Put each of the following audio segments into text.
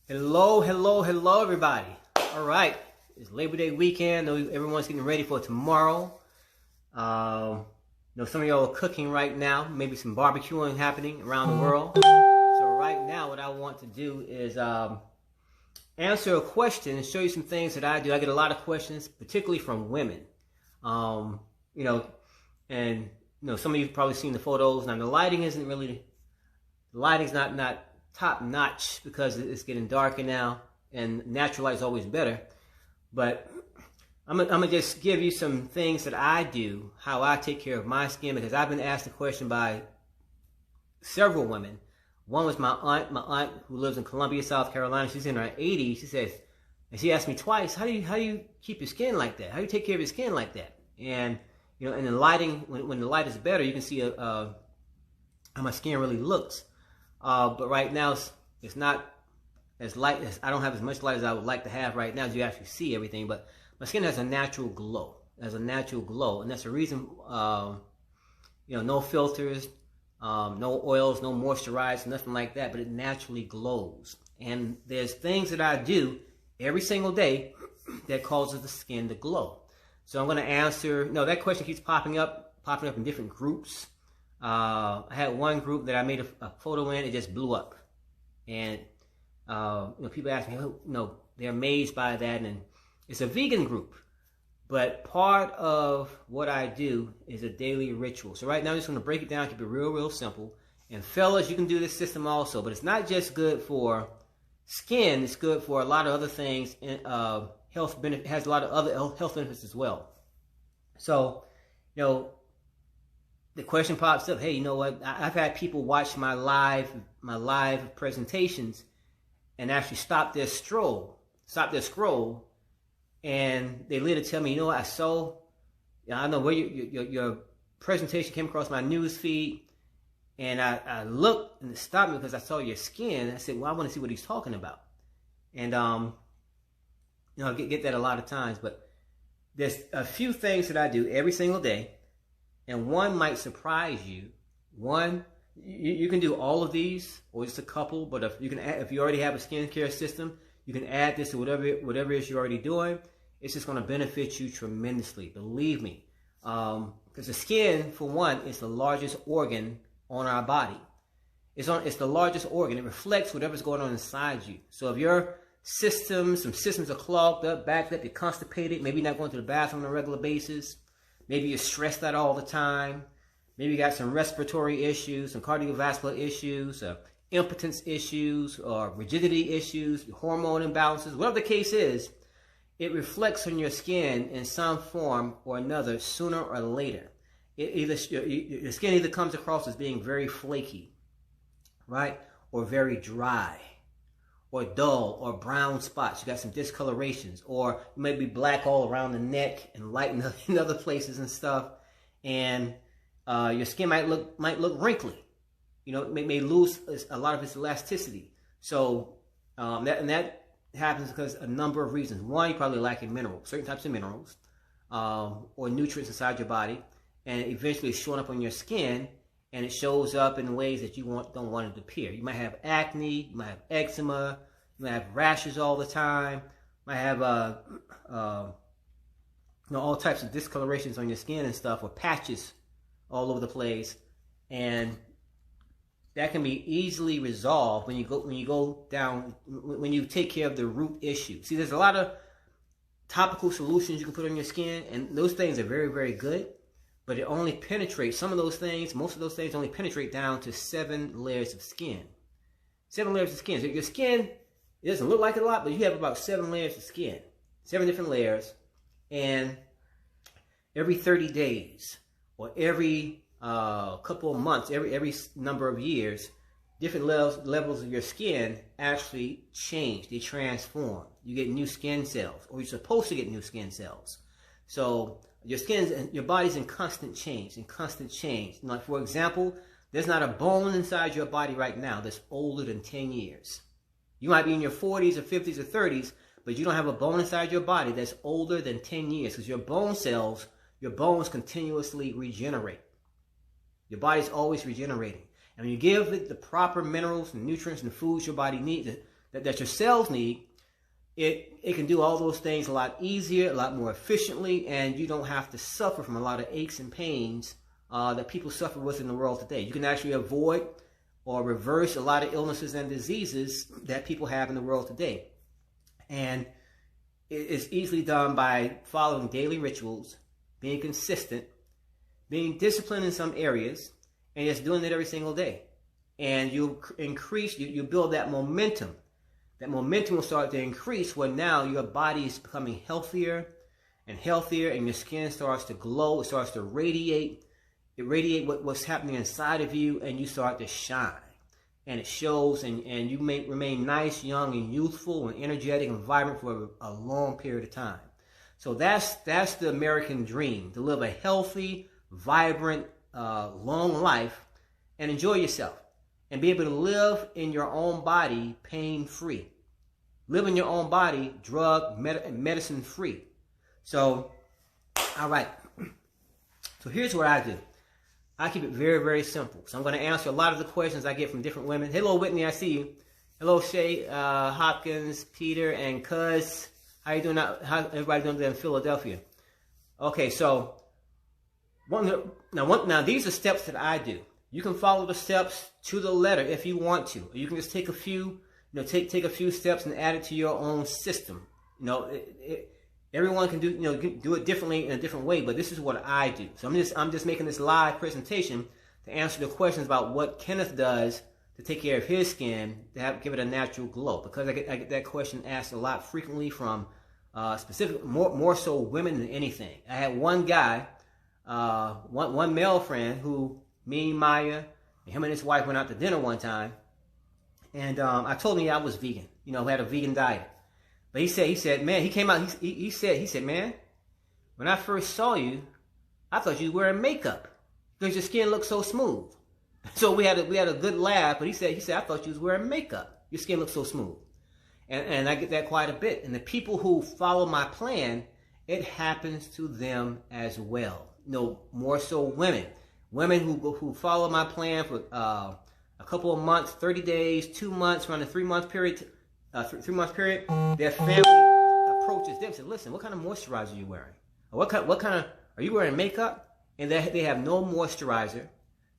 Hello, hello, hello, everybody. All right, it's Labor Day weekend. Everyone's getting ready for tomorrow. Some of y'all are cooking right now. Maybe some barbecuing happening around the world. So right now, what I want to do is answer a question and show you some things that I do. I get a lot of questions, particularly from women. Some of you've probably seen the photos. Now, the lighting's not top notch because it's getting darker now, and natural light is always better. But I'm gonna just give you some things that I do, how I take care of my skin, because I've been asked the question by several women. One was my aunt who lives in Columbia, South Carolina. She's in her 80s. She asked me twice, how do you keep your skin like that? How do you take care of your skin like that? And and the lighting, when the light is better, you can see how my skin really looks. But right now it's not as light as I don't have as much light as I would like to have right now, as you actually see everything. But my skin has a natural glow. And that's the reason. No filters, no oils, no moisturizers, nothing like that. But it naturally glows. And there's things that I do every single day that causes the skin to glow. So I'm going to answer. That question keeps popping up in different groups. I had one group that I made a photo in. It just blew up, and people ask me, they're amazed by that. And it's a vegan group, but part of what I do is a daily ritual. So right now, I'm just going to break it down, keep it real simple. And fellas, you can do this system also, but it's not just good for skin. It's good for a lot of other things. And health benefit has a lot of other health benefits as well. So, the question pops up, hey, you know what? I've had people watch my live presentations and actually stop their scroll, and they later tell me, I know where your presentation came across my news feed, and I looked and it stopped me because I saw your skin. I said, well, I want to see what he's talking about. And I get that a lot of times, but there's a few things that I do every single day. And one might surprise you. One, you can do all of these, or just a couple. But if you already have a skincare system, you can add this to whatever it is you're already doing. It's just going to benefit you tremendously. Believe me, because the skin, for one, is the largest organ on our body. It's the largest organ. It reflects whatever's going on inside you. So if your some systems are clogged up, backed up, you're constipated, maybe you're not going to the bathroom on a regular basis. Maybe you're stressed out all the time. Maybe you got some respiratory issues, some cardiovascular issues, impotence issues, or rigidity issues, hormone imbalances. Whatever the case is, it reflects on your skin in some form or another sooner or later. Your skin either comes across as being very flaky, right? Or very dry, or dull, or brown spots. You got some discolorations, or you may be black all around the neck and light in other places and stuff. And your skin might look wrinkly. It may lose a lot of its elasticity. So that happens because a number of reasons. One, you're probably lacking minerals, certain types of minerals, or nutrients inside your body, and eventually it's showing up on your skin. And it shows up in ways that you don't want it to appear. You might have acne, you might have eczema, you might have rashes all the time, you might have all types of discolorations on your skin and stuff, or patches all over the place. And that can be easily resolved when you take care of the root issue. See, there's a lot of topical solutions you can put on your skin, and those things are very, very good. But it only penetrates, most of those things only penetrate down to 7 layers of skin. 7 layers of skin. So your skin, it doesn't look like a lot, but you have about 7 layers of skin. 7 different layers. And every 30 days, or every couple of months, every number of years, different levels of your skin actually change. They transform. You get new skin cells, or you're supposed to get new skin cells. So your body's in constant change. Like, for example, there's not a bone inside your body right now that's older than 10 years. You might be in your 40s or 50s or 30s, but you don't have a bone inside your body that's older than 10 years because your bones continuously regenerate. Your body's always regenerating. And when you give it the proper minerals and nutrients and foods your body needs, that your cells need, it can do all those things a lot easier, a lot more efficiently, and you don't have to suffer from a lot of aches and pains that people suffer with in the world today. You can actually avoid or reverse a lot of illnesses and diseases that people have in the world today. And it's easily done by following daily rituals, being consistent, being disciplined in some areas, and just doing it every single day. And you'll increase, you build that momentum. That momentum will start to increase when now your body is becoming healthier and healthier, and your skin starts to glow, it starts to radiate. It radiates what's happening inside of you, and you start to shine. And it shows, and you may remain nice, young, and youthful, and energetic, and vibrant for a long period of time. So that's the American dream, to live a healthy, vibrant, long life, and enjoy yourself. And be able to live in your own body pain-free. Live in your own body drug, medicine-free. So, all right. So here's what I do. I keep it very, very simple. So I'm going to answer a lot of the questions I get from different women. Hello, Whitney, I see you. Hello, Shay, Hopkins, Peter, and Cuz. How you doing? How everybody doing there in Philadelphia? Okay, so now these are steps that I do. You can follow the steps to the letter if you want to. Or you can just take a few, take a few steps and add it to your own system. Everyone can do it differently in a different way, but this is what I do. So I'm just making this live presentation to answer the questions about what Kenneth does to take care of his skin to give it a natural glow. Because I get that question asked a lot frequently from more so women than anything. I had one guy, one male friend who, me, Maya, and him and his wife went out to dinner one time, and I told him I was vegan. We had a vegan diet. But he said, man, he came out, he said, man, when I first saw you, I thought you were wearing makeup because your skin looked so smooth. So we had a good laugh, but he said, I thought you was wearing makeup. Your skin looked so smooth. And I get that quite a bit. And the people who follow my plan, it happens to them as well. More so women. Women who follow my plan for a couple of months, 30 days, 2 months, around a 3-month period, their family approaches them and says, listen, what kind of moisturizer are you wearing? Or what kind of, are you wearing makeup? And they have no moisturizer,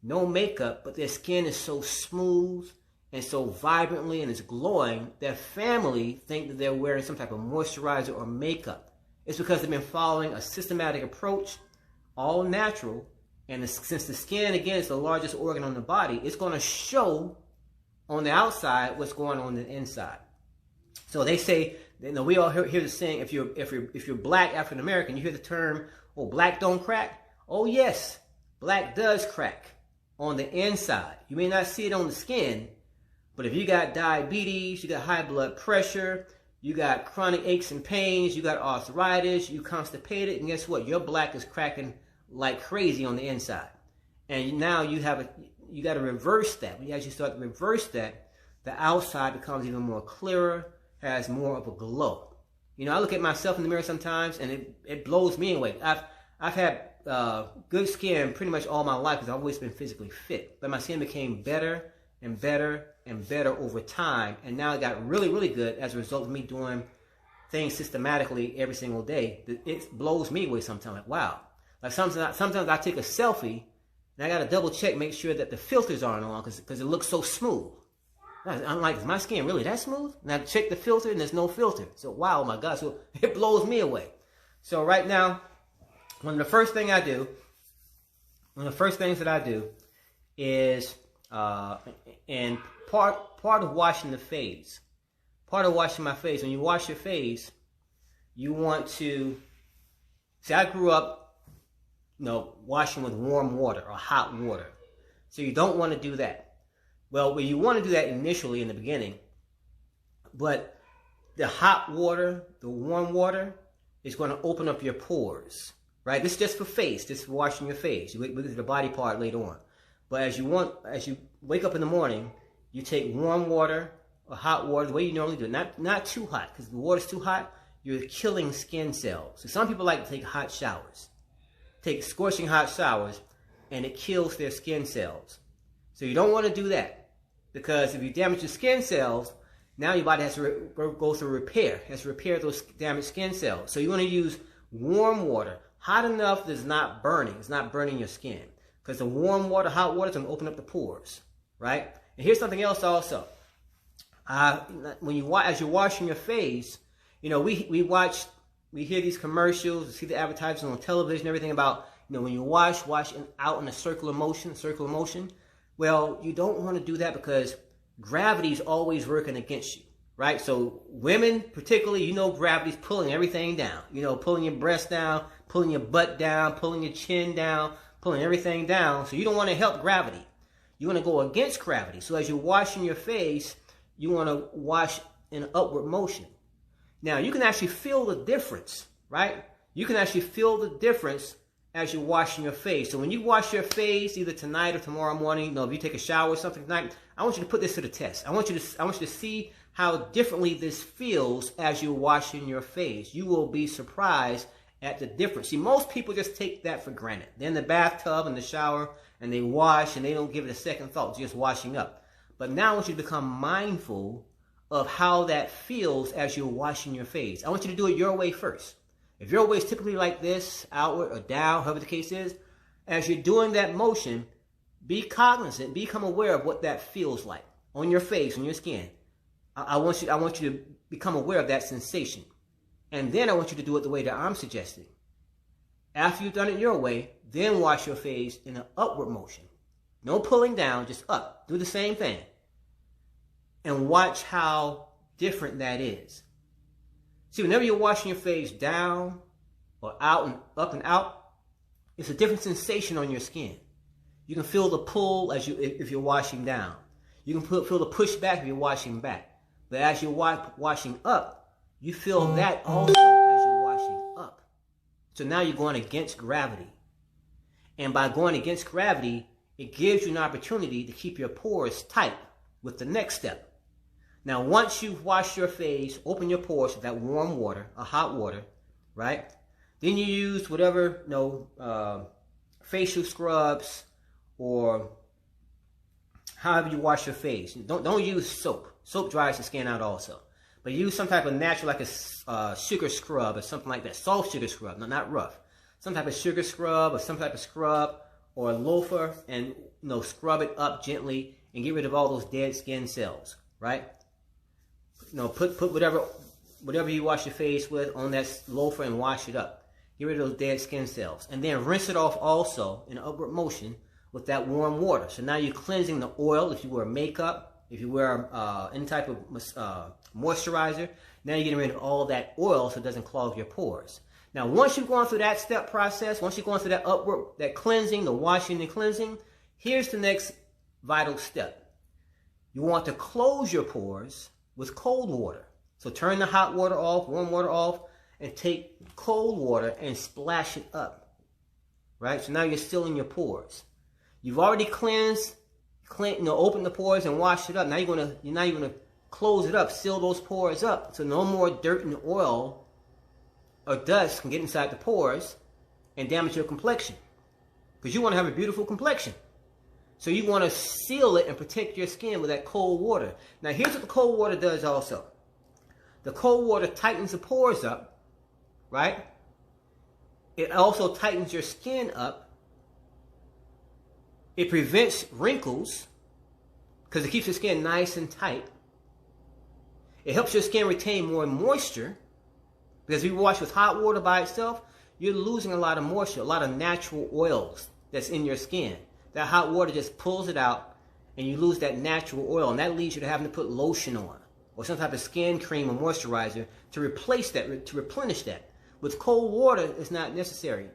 no makeup, but their skin is so smooth and so vibrantly and it's glowing, their family think that they're wearing some type of moisturizer or makeup. It's because they've been following a systematic approach, all natural. And since the skin, again, is the largest organ on the body, it's going to show on the outside what's going on the inside. So they say, we all hear the saying, if you're black African American, you hear the term, oh, black don't crack. Oh yes, black does crack on the inside. You may not see it on the skin, but if you got diabetes, you got high blood pressure, you got chronic aches and pains, you got arthritis, you constipated, and guess what? Your black is cracking like crazy on the inside. And now you got to reverse that. When you actually start to reverse that, the outside becomes even more clearer, has more of a glow. I look at myself in the mirror sometimes and it blows me away. I've had good skin pretty much all my life because I've always been physically fit. But my skin became better and better and better over time. And now it got really, really good as a result of me doing things systematically every single day. It blows me away sometimes. Like, wow. Like sometimes I take a selfie and I got to double check, make sure that the filters aren't on because it looks so smooth. I'm like, is my skin really that smooth? And I check the filter and there's no filter. So wow, oh my God, so it blows me away. So right now, one of the first things that I do is, and part of washing the face, part of washing my face, when you wash your face, you want to, see, I grew up, washing with warm water or hot water. So you don't want to do that. Well, you want to do that initially in the beginning, but the hot water, the warm water is going to open up your pores, right? This is just for face, just for washing your face. We'll get to the body part later on. But as you wake up in the morning, you take warm water or hot water, the way you normally do it, not too hot, because the water's too hot, you're killing skin cells. So some people like to take hot showers, take scorching hot showers, and it kills their skin cells. So you don't want to do that, because if you damage your skin cells, Now your body has to go through repair, has to repair those damaged skin cells. So you want to use warm water. Hot enough that it's not burning. It's not burning your skin. Because the warm water, hot water is going to open up the pores, right? And here's something else also. As you're washing your face, you know, we hear these commercials, we see the advertisements on television, everything about, you know, when you wash out in a circular motion. Well, you don't want to do that because gravity is always working against you, right? So women, particularly, you know, gravity's pulling everything down. You know, pulling your breast down, pulling your butt down, pulling your chin down, pulling everything down. So you don't want to help gravity. You want to go against gravity. So as you're washing your face, you want to wash in an upward motion. Now, you can actually feel the difference, right? You can actually feel the difference as you're washing your face. So when you wash your face, either tonight or tomorrow morning, you know, if you take a shower or something tonight, I want you to put this to the test. I want you to see how differently this feels as you're washing your face. You will be surprised at the difference. See, most people just take that for granted. They're in the bathtub, in the shower, and they wash, and they don't give it a second thought, just washing up. But now I want you to become mindful of how that feels as you're washing your face. I want you to do it your way first. If your way is typically like this, outward or down, however the case is, as you're doing that motion, be cognizant, become aware of what that feels like on your face, on your skin. I want you to become aware of that sensation. And then I want you to do it the way that I'm suggesting. After you've done it your way, then wash your face in an upward motion. No pulling down, just up. Do the same thing. And watch how different that is. See, whenever you're washing your face down or out and up and out, it's a different sensation on your skin. You can feel the pull if you're washing down. You can feel the push back if you're washing back. But as you're washing up, you feel that also as you're washing up. So now you're going against gravity. And by going against gravity, it gives you an opportunity to keep your pores tight with the next step. Now, once you've washed your face, open your pores with that warm water, or hot water, right? Then you use whatever, facial scrubs or however you wash your face. Don't use soap. Soap dries the skin out also. But use some type of natural, like a sugar scrub or something like that. Soft sugar scrub, no, not rough. Some type of sugar scrub or some type of scrub or a loofah, and scrub it up gently and get rid of all those dead skin cells, right? Put whatever you wash your face with on that loofah and wash it up. Get rid of those dead skin cells. And then rinse it off also in an upward motion with that warm water. So now you're cleansing the oil. If you wear makeup, if you wear any type of moisturizer, now you're getting rid of all that oil so it doesn't clog your pores. Now, once you've gone through that step process, once you've gone through that upward, that cleansing, the washing and cleansing, here's the next vital step. You want to close your pores with cold water. So turn the hot water off, warm water off, and take cold water and splash it up, right? So now you're sealing your pores. You've already cleansed, opened the pores and washed it up. Now you're gonna close it up, seal those pores up, so no more dirt and oil or dust can get inside the pores and damage your complexion. Because you want to have a beautiful complexion. So you want to seal it and protect your skin with that cold water. Now here's what the cold water does also. The cold water tightens the pores up, right? It also tightens your skin up. It prevents wrinkles because it keeps your skin nice and tight. It helps your skin retain more moisture because if you wash with hot water by itself, you're losing a lot of moisture, a lot of natural oils that's in your skin. That hot water just pulls it out and you lose that natural oil, and that leads you to having to put lotion on or some type of skin cream or moisturizer to replace that, to replenish that. With cold water, it's not necessary.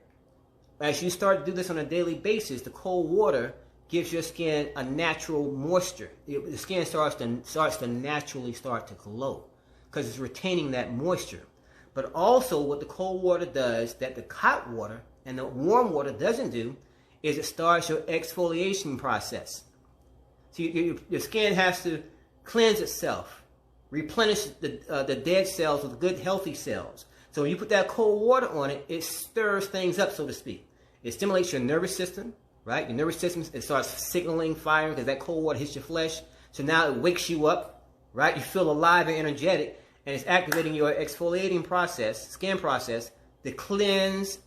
As you start to do this on a daily basis, the cold water gives your skin a natural moisture. The skin starts to naturally start to glow because it's retaining that moisture. But also what the cold water does that the hot water and the warm water doesn't do is it starts your exfoliation process. So your skin has to cleanse itself, replenish the dead cells with good healthy cells. So when you put that cold water on it, it stirs things up, so to speak. It stimulates your nervous system, right? Your nervous system, it starts signaling, firing, because that cold water hits your flesh. So now it wakes you up, right? You feel alive and energetic, and it's activating your exfoliating process, skin process, to cleanse,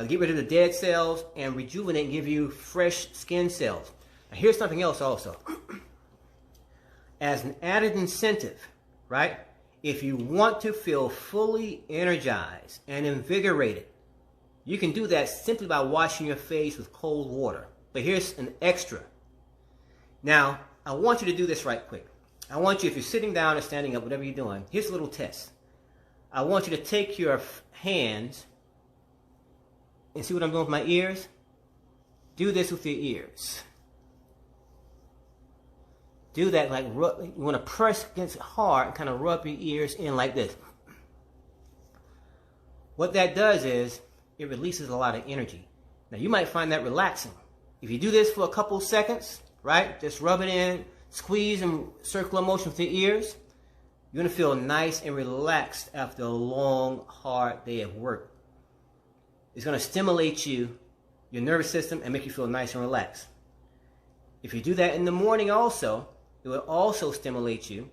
get rid of the dead cells, and rejuvenate and give you fresh skin cells. Now, here's something else also. As an added incentive, right? If you want to feel fully energized and invigorated, you can do that simply by washing your face with cold water. But here's an extra. Now, I want you to do this right quick. I want you, if you're sitting down or standing up, whatever you're doing, here's a little test. I want you to take your hands and see what I'm doing with my ears? Do this with your ears. Do that like, you want to press against it hard and kind of rub your ears in like this. What that does is, it releases a lot of energy. Now, you might find that relaxing. If you do this for a couple seconds, right? Just rub it in, squeeze and circular motion with your ears. You're going to feel nice and relaxed after a long, hard day of work. It's going to stimulate you, your nervous system, and make you feel nice and relaxed. If you do that in the morning also, it will also stimulate you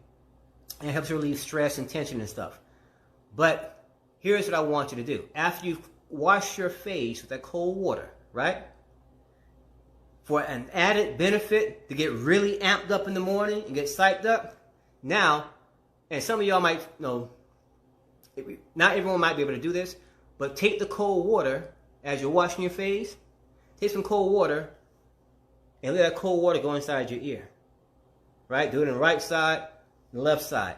and helps you relieve stress and tension and stuff. But here's what I want you to do. After you've washed your face with that cold water, right? For an added benefit to get really amped up in the morning and get psyched up. Now, and some of y'all might know, not everyone might be able to do this, but take the cold water as you're washing your face. Take some cold water and let that cold water go inside your ear. Right? Do it on the right side, the left side.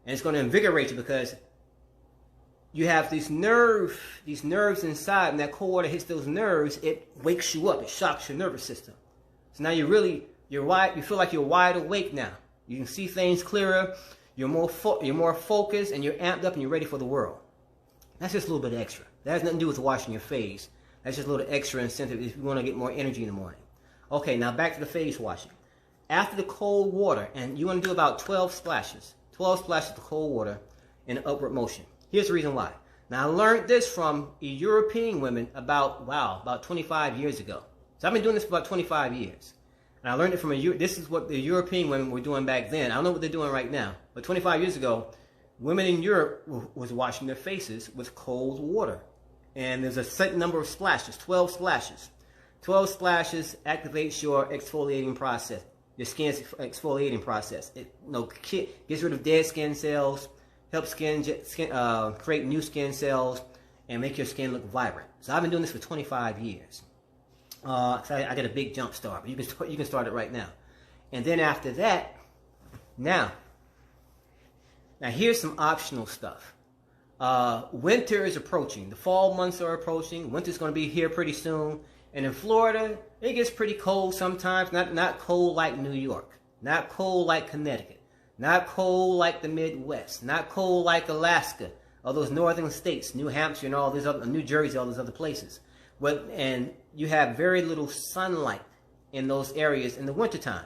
And it's going to invigorate you because you have these nerves inside, and that cold water hits those nerves, it wakes you up, it shocks your nervous system. So now you feel like you're wide awake now. You can see things clearer, you're more focused, and you're amped up and you're ready for the world. That's just a little bit extra. That has nothing to do with washing your face. That's just a little extra incentive if you want to get more energy in the morning. Okay, now back to the face washing. After the cold water, and you want to do about 12 splashes. 12 splashes of cold water in an upward motion. Here's the reason why. Now, I learned this from European women about 25 years ago. So I've been doing this for about 25 years. And I learned it from this is what the European women were doing back then. I don't know what they're doing right now. But 25 years ago, women in Europe was washing their faces with cold water. And there's a set number of splashes, 12 splashes. 12 splashes activates your exfoliating process, your skin's exfoliating process. It gets rid of dead skin cells, helps create new skin cells, and make your skin look vibrant. So I've been doing this for 25 years. So I got a big jump start, but you can start it right now. And then after that, now here's some optional stuff. Winter is approaching. The fall months are approaching. Winter's going to be here pretty soon. And in Florida, it gets pretty cold sometimes. Not cold like New York. Not cold like Connecticut. Not cold like the Midwest. Not cold like Alaska. All those northern states, New Hampshire and all these other, New Jersey, all those other places. And you have very little sunlight in those areas in the wintertime.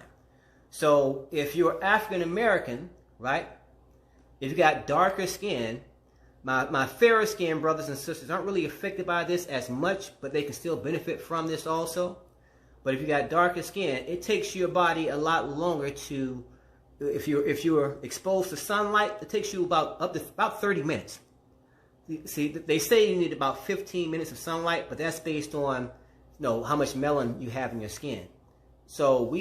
So if you're African American, right? If you got darker skin, my fairer skin brothers and sisters aren't really affected by this as much, but they can still benefit from this also. But if you got darker skin, it takes your body a lot longer to, if you're exposed to sunlight, it takes you about 30 minutes. See, they say you need about 15 minutes of sunlight, but that's based on how much melanin you have in your skin. So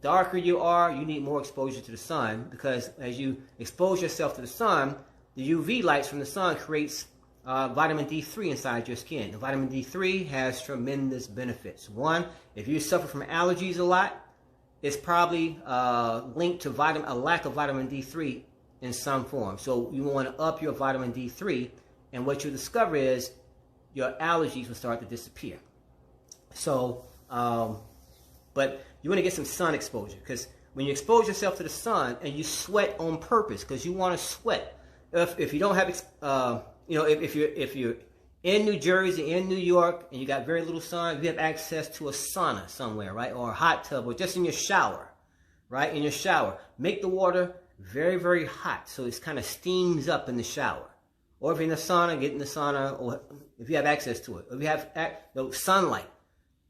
darker you are, you need more exposure to the sun, because as you expose yourself to the sun, the UV lights from the sun creates vitamin D3 inside your skin. And vitamin D3 has tremendous benefits. One, if you suffer from allergies a lot, it's probably linked to a lack of vitamin D3 in some form. So you want to up your vitamin D3, and what you discover is your allergies will start to disappear. So, but you want to get some sun exposure, because when you expose yourself to the sun and you sweat on purpose, because you want to sweat. If you don't have, if you're in New Jersey, in New York, and you got very little sun, you have access to a sauna somewhere, right? Or a hot tub, or just in your shower, right? In your shower. Make the water very, very hot, so it kind of steams up in the shower. Or if you're in the sauna, get in the sauna, or if you have access to it. Or if you have sunlight.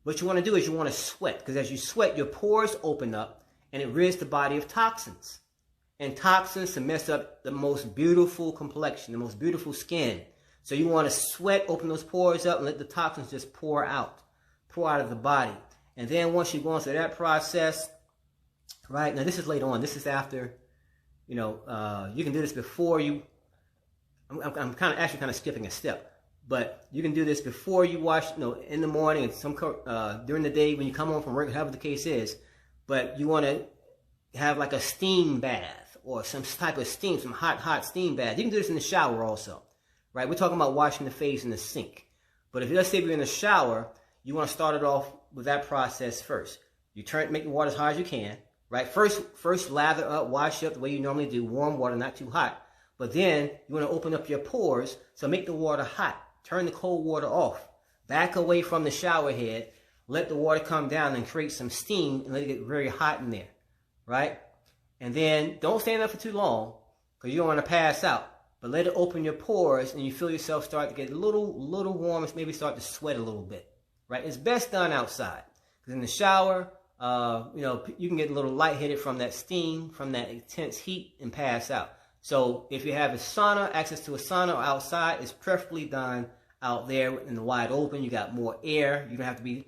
What you want to do is you want to sweat, because as you sweat, your pores open up, and it rids the body of toxins. and toxins to mess up the most beautiful complexion, the most beautiful skin. So you want to sweat, open those pores up, and let the toxins just pour out of the body. And then once you go through that process, right, now this is later on. This is after, you know, you can do this before you, I'm kind of skipping a step. But you can do this before you wash, you know, in the morning and some during the day when you come home from work, however the case is. But you want to have like a steam bath or some type of steam, some hot steam bath. You can do this in the shower also, right? We're talking about washing the face in the sink. But if let's say you're in the shower, you want to start it off with that process first. You make the water as hot as you can, right? First lather up, wash up the way you normally do, warm water, not too hot. But then you want to open up your pores, so make the water hot. Turn the cold water off. Back away from the shower head. Let the water come down and create some steam and let it get very hot in there, right? And then don't stand up for too long because you don't want to pass out. But let it open your pores and you feel yourself start to get a little warm, maybe start to sweat a little bit, right? It's best done outside because in the shower, you know, you can get a little lightheaded from that steam, from that intense heat, and pass out. So if you have a sauna, access to a sauna or outside, it's preferably done out there in the wide open. You got more air. You don't have to be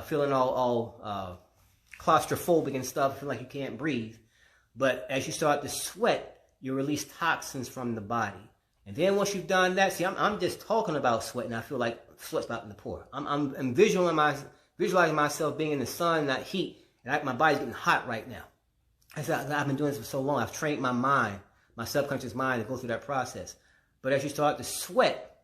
feeling all claustrophobic and stuff, feel like you can't breathe. But as you start to sweat, you release toxins from the body. And then once you've done that, see, I'm just talking about sweating. I feel like sweat's about in the pour. I'm visualizing myself being in the sun, not heat, and my body's getting hot right now. I've been doing this for so long. I've trained my mind, my subconscious mind, to go through that process. But as you start to sweat,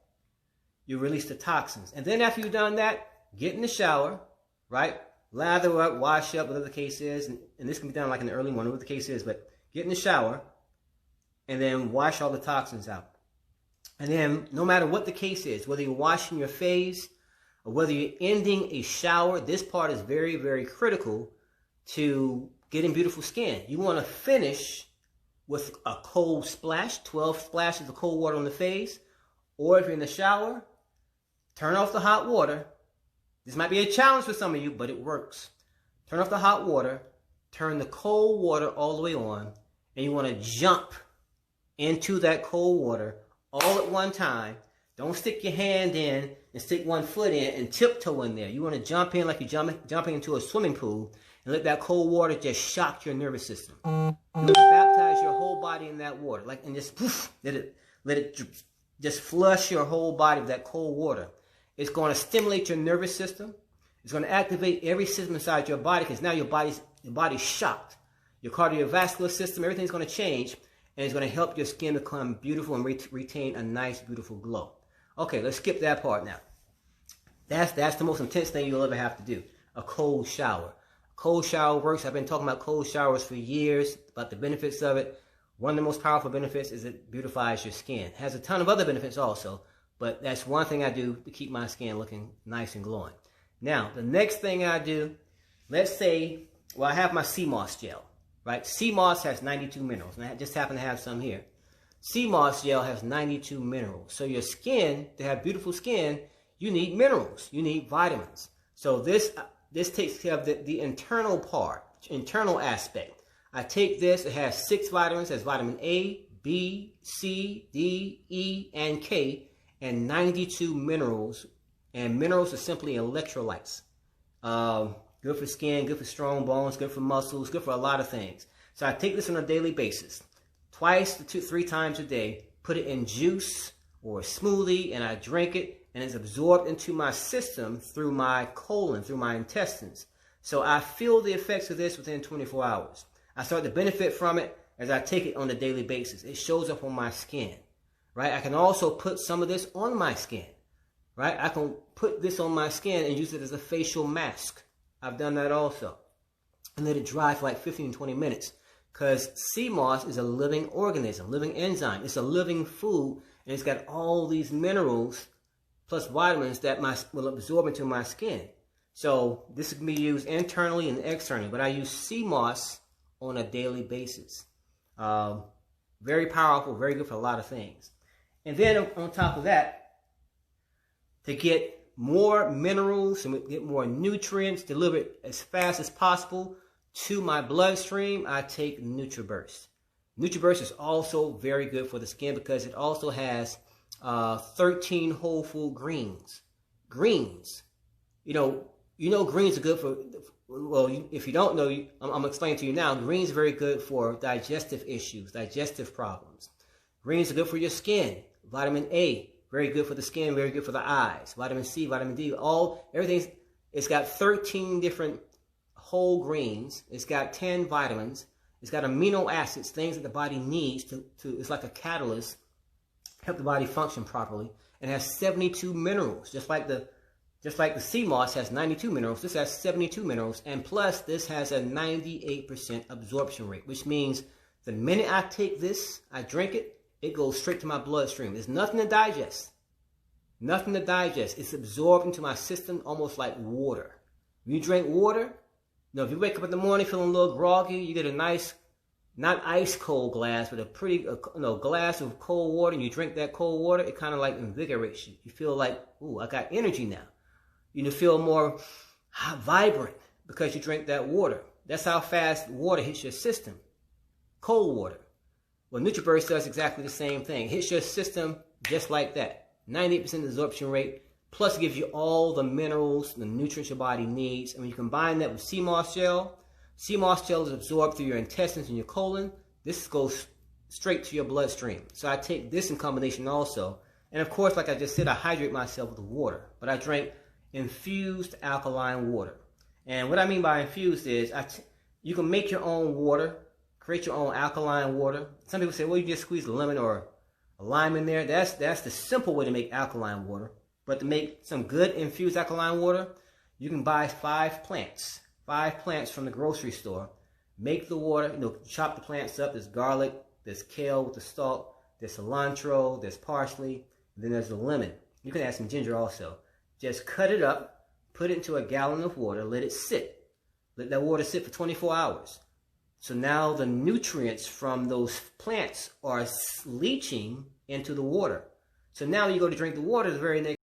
you release the toxins. And then after you've done that, get in the shower, right? Lather up, wash up, whatever the case is. And this can be done like in the early morning, whatever the case is. But get in the shower and then wash all the toxins out. And then no matter what the case is, whether you're washing your face or whether you're ending a shower, this part is very, very critical to getting beautiful skin. You want to finish with a cold splash, 12 splashes of cold water on the face. Or if you're in the shower, turn off the hot water. This might be a challenge for some of you, but it works. Turn off the hot water, turn the cold water all the way on, and you want to jump into that cold water all at one time. Don't stick your hand in and stick one foot in and tiptoe in there. You want to jump in like you're jumping into a swimming pool and let that cold water just shock your nervous system. You want to baptize your whole body in that water, like, and just poof, let it just flush your whole body with that cold water. It's going to stimulate your nervous system. It's going to activate every system inside your body because now your body's shocked. Your cardiovascular system, everything's going to change, and it's going to help your skin become beautiful and retain a nice, beautiful glow. Okay, let's skip that part now. That's the most intense thing you'll ever have to do, a cold shower. Cold shower works. I've been talking about cold showers for years, about the benefits of it. One of the most powerful benefits is it beautifies your skin. It has a ton of other benefits also, but that's one thing I do to keep my skin looking nice and glowing. Now, the next thing I do, let's say, well, I have my sea moss gel, right? Sea moss has 92 minerals, and I just happen to have some here. Sea moss gel has 92 minerals. So your skin, to have beautiful skin, you need minerals. You need vitamins. So this takes care of the internal part, internal aspect. I take this, it has 6 vitamins, it has vitamin A, B, C, D, E, and K, and 92 minerals. And minerals are simply electrolytes. Good for skin, good for strong bones, good for muscles, good for a lot of things. So I take this on a daily basis, twice to 3 times a day, put it in juice or a smoothie, and I drink it, and it's absorbed into my system through my colon, through my intestines. So I feel the effects of this within 24 hours. I start to benefit from it as I take it on a daily basis. It shows up on my skin, right? I can also put some of this on my skin, right? I can put this on my skin and use it as a facial mask. I've done that also. And let it dry for like 15, 20 minutes. Because sea moss is a living organism, living enzyme. It's a living food, and it's got all these minerals plus vitamins that will absorb into my skin. So this can be used internally and externally, but I use sea moss on a daily basis. Very powerful, very good for a lot of things. And then on top of that, to get more minerals and get more nutrients delivered as fast as possible to my bloodstream, I take NutriBurst. NutriBurst is also very good for the skin because it also has 13 whole food greens. Greens, you know, greens are good for. Well, if you don't know, I'm going to explain to you now. Greens are very good for digestive issues, digestive problems. Greens are good for your skin. Vitamin A, very good for the skin, very good for the eyes. Vitamin C, vitamin D, everything. It's got 13 different whole greens. It's got 10 vitamins. It's got amino acids, things that the body needs to it's like a catalyst, help the body function properly. And it has 72 minerals, just like the sea moss has 92 minerals. This has 72 minerals, and plus this has a 98% absorption rate, which means the minute I take this, I drink it, it goes straight to my bloodstream. There's nothing to digest. Nothing to digest. It's absorbed into my system almost like water. When you drink water, if you wake up in the morning feeling a little groggy, you get a nice, not ice cold glass, but a pretty glass of cold water, and you drink that cold water, it kind of like invigorates you. You feel like, ooh, I got energy now. You feel more vibrant because you drink that water. That's how fast water hits your system. Cold water. Well, NutriBurst does exactly the same thing. It hits your system just like that. 98% absorption rate. Plus, it gives you all the minerals, the nutrients your body needs. And when you combine that with sea moss gel is absorbed through your intestines and your colon. This goes straight to your bloodstream. So I take this in combination also. And of course, like I just said, I hydrate myself with water. But I drink infused alkaline water. And what I mean by infused is you can make your own water, create your own alkaline water. Some people say, well, you just squeeze a lemon or a lime in there. That's the simple way to make alkaline water. But to make some good infused alkaline water, you can buy 5 plants from the grocery store. Make the water, chop the plants up. There's garlic, there's kale with the stalk, there's cilantro, there's parsley, and then there's the lemon. You can add some ginger also. Just cut it up, put it into a gallon of water, let it sit. Let that water sit for 24 hours. So now the nutrients from those plants are leaching into the water. So now you go to drink the water the very next